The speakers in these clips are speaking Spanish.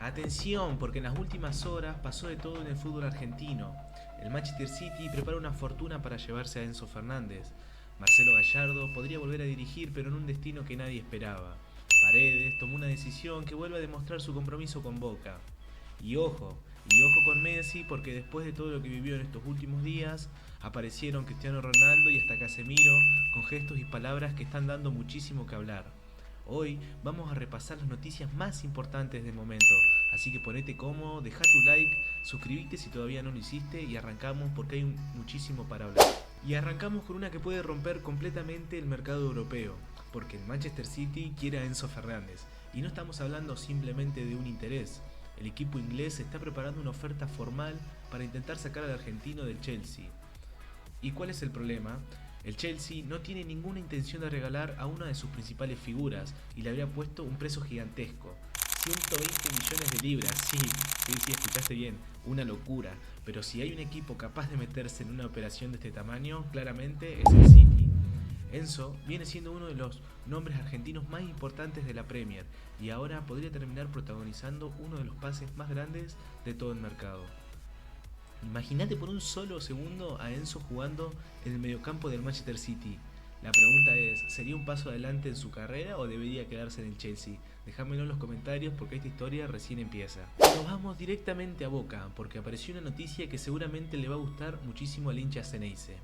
Atención, porque en las últimas horas pasó de todo en el fútbol argentino. El Manchester City prepara una fortuna para llevarse a Enzo Fernández. Marcelo Gallardo podría volver a dirigir, pero en un destino que nadie esperaba. Paredes tomó una decisión que vuelve a demostrar su compromiso con Boca. Y ojo con Messi, porque después de todo lo que vivió en estos últimos días, aparecieron Cristiano Ronaldo y hasta Casemiro con gestos y palabras que están dando muchísimo que hablar. Hoy vamos a repasar las noticias más importantes del momento, así que ponete cómodo, deja tu like, suscríbete si todavía no lo hiciste y arrancamos porque hay muchísimo para hablar. Y arrancamos con una que puede romper completamente el mercado europeo, porque el Manchester City quiere a Enzo Fernández, y no estamos hablando simplemente de un interés. El equipo inglés está preparando una oferta formal para intentar sacar al argentino del Chelsea. ¿Y cuál es el problema? El Chelsea no tiene ninguna intención de regalar a una de sus principales figuras y le habría puesto un precio gigantesco. 120 millones de libras, sí, escuchaste bien, una locura. Pero si hay un equipo capaz de meterse en una operación de este tamaño, claramente es el City. Enzo viene siendo uno de los nombres argentinos más importantes de la Premier y ahora podría terminar protagonizando uno de los pases más grandes de todo el mercado. Imagínate por un solo segundo a Enzo jugando en el mediocampo del Manchester City. La pregunta es, ¿sería un paso adelante en su carrera o debería quedarse en el Chelsea? Déjamelo en los comentarios porque esta historia recién empieza. Nos vamos directamente a Boca porque apareció una noticia que seguramente le va a gustar muchísimo al hincha Ceneice.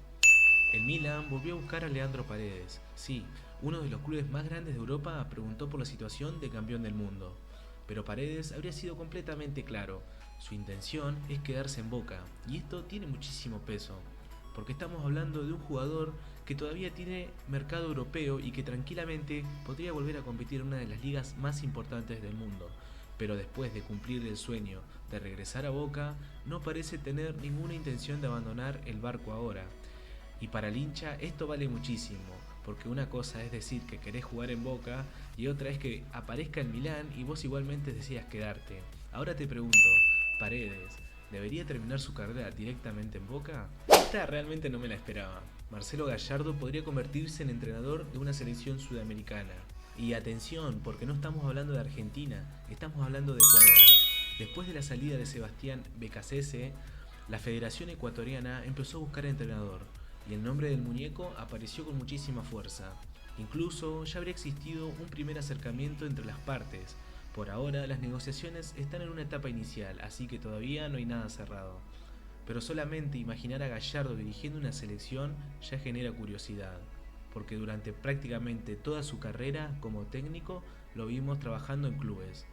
El Milan volvió a buscar a Leandro Paredes. Sí, uno de los clubes más grandes de Europa preguntó por la situación de campeón del mundo. Pero Paredes habría sido completamente claro. Su intención es quedarse en Boca, y esto tiene muchísimo peso, porque estamos hablando de un jugador que todavía tiene mercado europeo y que tranquilamente podría volver a competir en una de las ligas más importantes del mundo. Pero después de cumplir el sueño de regresar a Boca, no parece tener ninguna intención de abandonar el barco ahora. Y para el hincha esto vale muchísimo, porque una cosa es decir que querés jugar en Boca y otra es que aparezca el Milán y vos igualmente decidas quedarte. Ahora te pregunto, Paredes, ¿debería terminar su carrera directamente en Boca? Esta realmente no me la esperaba. Marcelo Gallardo podría convertirse en entrenador de una selección sudamericana. Y atención, porque no estamos hablando de Argentina, estamos hablando de Ecuador. Después de la salida de Sebastián Becasese, la Federación Ecuatoriana empezó a buscar entrenador y el nombre del muñeco apareció con muchísima fuerza. Incluso ya habría existido un primer acercamiento entre las partes. Por ahora las negociaciones están en una etapa inicial, así que todavía no hay nada cerrado. Pero solamente imaginar a Gallardo dirigiendo una selección ya genera curiosidad, porque durante prácticamente toda su carrera como técnico lo vimos trabajando en clubes.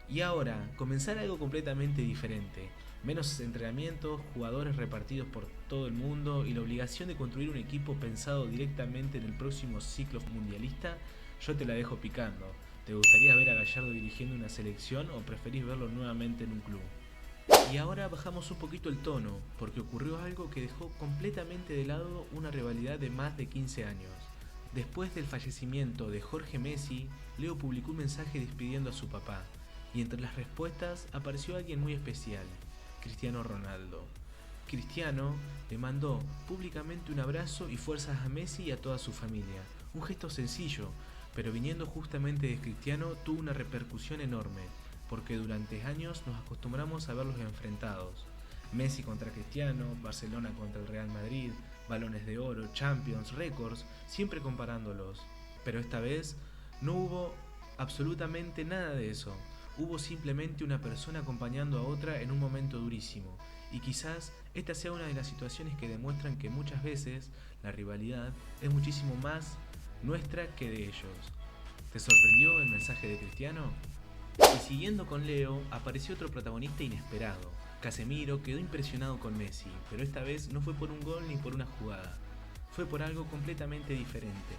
Y ahora, comenzar algo completamente diferente. Menos entrenamientos, jugadores repartidos por todo el mundo y la obligación de construir un equipo pensado directamente en el próximo ciclo mundialista, yo te la dejo picando. ¿Te gustaría ver a Gallardo dirigiendo una selección o preferís verlo nuevamente en un club? Y ahora bajamos un poquito el tono, porque ocurrió algo que dejó completamente de lado una rivalidad de más de 15 años. Después del fallecimiento de Jorge Messi, Leo publicó un mensaje despidiendo a su papá, y entre las respuestas apareció alguien muy especial, Cristiano Ronaldo. Cristiano le mandó públicamente un abrazo y fuerzas a Messi y a toda su familia. Un gesto sencillo, pero viniendo justamente de Cristiano tuvo una repercusión enorme, porque durante años nos acostumbramos a verlos enfrentados. Messi contra Cristiano, Barcelona contra el Real Madrid, balones de oro, Champions, récords, siempre comparándolos. Pero esta vez no hubo absolutamente nada de eso. Hubo simplemente una persona acompañando a otra en un momento durísimo. Y quizás esta sea una de las situaciones que demuestran que muchas veces la rivalidad es muchísimo más nuestra que de ellos. ¿Te sorprendió el mensaje de Cristiano? Y siguiendo con Leo, apareció otro protagonista inesperado. Casemiro quedó impresionado con Messi, pero esta vez no fue por un gol ni por una jugada. Fue por algo completamente diferente.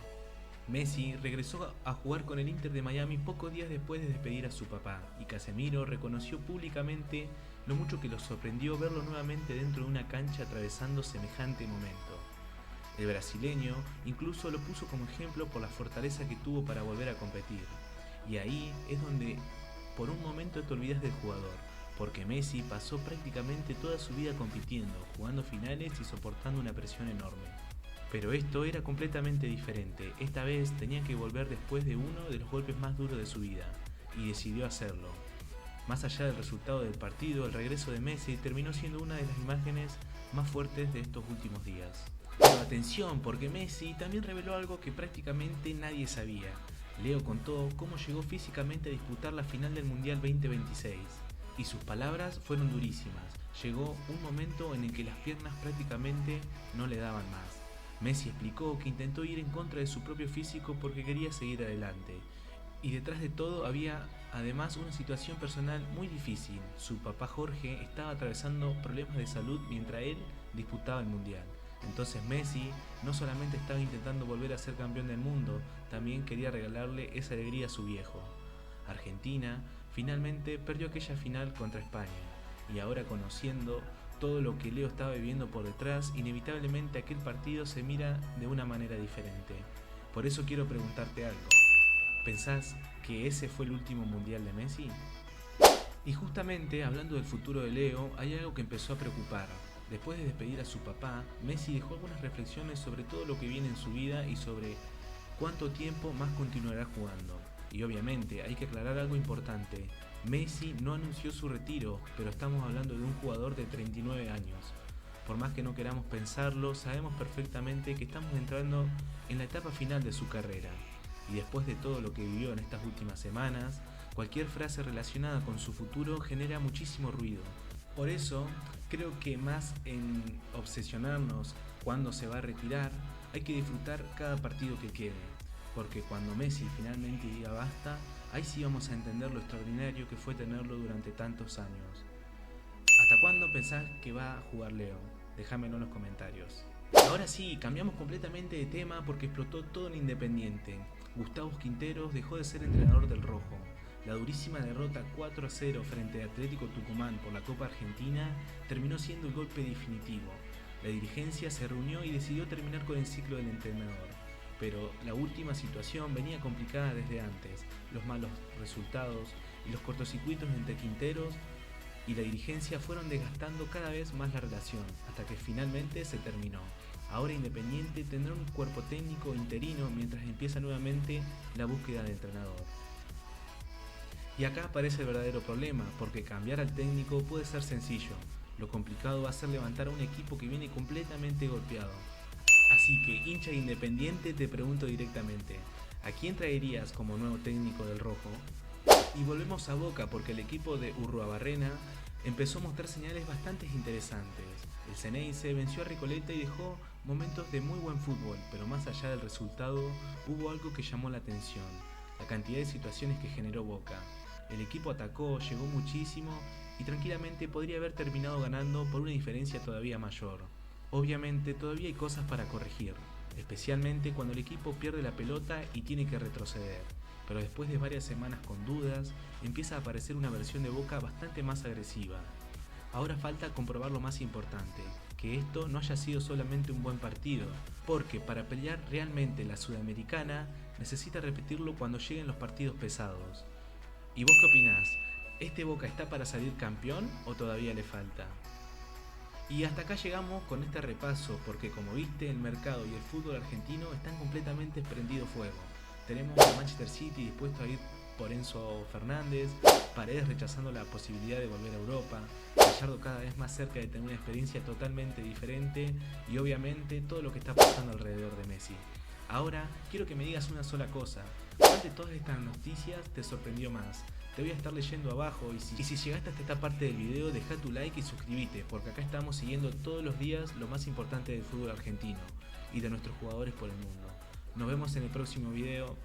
Messi regresó a jugar con el Inter de Miami pocos días después de despedir a su papá, y Casemiro reconoció públicamente lo mucho que lo sorprendió verlo nuevamente dentro de una cancha atravesando semejante momento. El brasileño incluso lo puso como ejemplo por la fortaleza que tuvo para volver a competir. Y ahí es donde por un momento te olvidas del jugador, porque Messi pasó prácticamente toda su vida compitiendo, jugando finales y soportando una presión enorme. Pero esto era completamente diferente. Esta vez tenía que volver después de uno de los golpes más duros de su vida, y decidió hacerlo. Más allá del resultado del partido, el regreso de Messi terminó siendo una de las imágenes más fuertes de estos últimos días. Pero atención, porque Messi también reveló algo que prácticamente nadie sabía. Leo contó cómo llegó físicamente a disputar la final del Mundial 2026. Y sus palabras fueron durísimas. Llegó un momento en el que las piernas prácticamente no le daban más. Messi explicó que intentó ir en contra de su propio físico porque quería seguir adelante. Y detrás de todo había además una situación personal muy difícil. Su papá Jorge estaba atravesando problemas de salud mientras él disputaba el Mundial. Entonces Messi no solamente estaba intentando volver a ser campeón del mundo, también quería regalarle esa alegría a su viejo. Argentina finalmente perdió aquella final contra España, y ahora conociendo todo lo que Leo estaba viviendo por detrás, inevitablemente aquel partido se mira de una manera diferente. Por eso quiero preguntarte algo. ¿Pensás que ese fue el último mundial de Messi? Y justamente hablando del futuro de Leo, hay algo que empezó a preocupar. Después de despedir a su papá, Messi dejó algunas reflexiones sobre todo lo que viene en su vida y sobre cuánto tiempo más continuará jugando. Y obviamente hay que aclarar algo importante. Messi no anunció su retiro, pero estamos hablando de un jugador de 39 años. Por más que no queramos pensarlo, sabemos perfectamente que estamos entrando en la etapa final de su carrera. Y después de todo lo que vivió en estas últimas semanas, cualquier frase relacionada con su futuro genera muchísimo ruido. Por eso, creo que más en obsesionarnos cuando se va a retirar, hay que disfrutar cada partido que quede. Porque cuando Messi finalmente diga basta, ahí sí vamos a entender lo extraordinario que fue tenerlo durante tantos años. ¿Hasta cuándo pensás que va a jugar Leo? Déjamelo en los comentarios. Ahora sí, cambiamos completamente de tema porque explotó todo en Independiente. Gustavo Quinteros dejó de ser entrenador del Rojo. La durísima derrota 4-0 frente a Atlético Tucumán por la Copa Argentina terminó siendo el golpe definitivo. La dirigencia se reunió y decidió terminar con el ciclo del entrenador. Pero la última situación venía complicada desde antes. Los malos resultados y los cortocircuitos entre Quinteros y la dirigencia fueron desgastando cada vez más la relación, hasta que finalmente se terminó. Ahora Independiente tendrá un cuerpo técnico interino mientras empieza nuevamente la búsqueda de entrenador. Y acá aparece el verdadero problema, porque cambiar al técnico puede ser sencillo. Lo complicado va a ser levantar a un equipo que viene completamente golpeado. Así que, hincha de Independiente, te pregunto directamente, ¿a quién traerías como nuevo técnico del Rojo? Y volvemos a Boca porque el equipo de Urruabarrena empezó a mostrar señales bastante interesantes. El Ceneice venció a Recoleta y dejó momentos de muy buen fútbol, pero más allá del resultado hubo algo que llamó la atención, la cantidad de situaciones que generó Boca. El equipo atacó, llegó muchísimo y tranquilamente podría haber terminado ganando por una diferencia todavía mayor. Obviamente todavía hay cosas para corregir, especialmente cuando el equipo pierde la pelota y tiene que retroceder. Pero después de varias semanas con dudas, empieza a aparecer una versión de Boca bastante más agresiva. Ahora falta comprobar lo más importante, que esto no haya sido solamente un buen partido, porque para pelear realmente la Sudamericana necesita repetirlo cuando lleguen los partidos pesados. ¿Y vos qué opinás? ¿Este Boca está para salir campeón o todavía le falta? Y hasta acá llegamos con este repaso, porque como viste, el mercado y el fútbol argentino están completamente prendido fuego. Tenemos a Manchester City dispuesto a ir por Enzo Fernández, Paredes rechazando la posibilidad de volver a Europa, Gallardo cada vez más cerca de tener una experiencia totalmente diferente y obviamente todo lo que está pasando alrededor de Messi. Ahora quiero que me digas una sola cosa, ¿cuál de todas estas noticias te sorprendió más? Te voy a estar leyendo abajo y si llegaste hasta esta parte del video deja tu like y suscríbete porque acá estamos siguiendo todos los días lo más importante del fútbol argentino y de nuestros jugadores por el mundo. Nos vemos en el próximo video.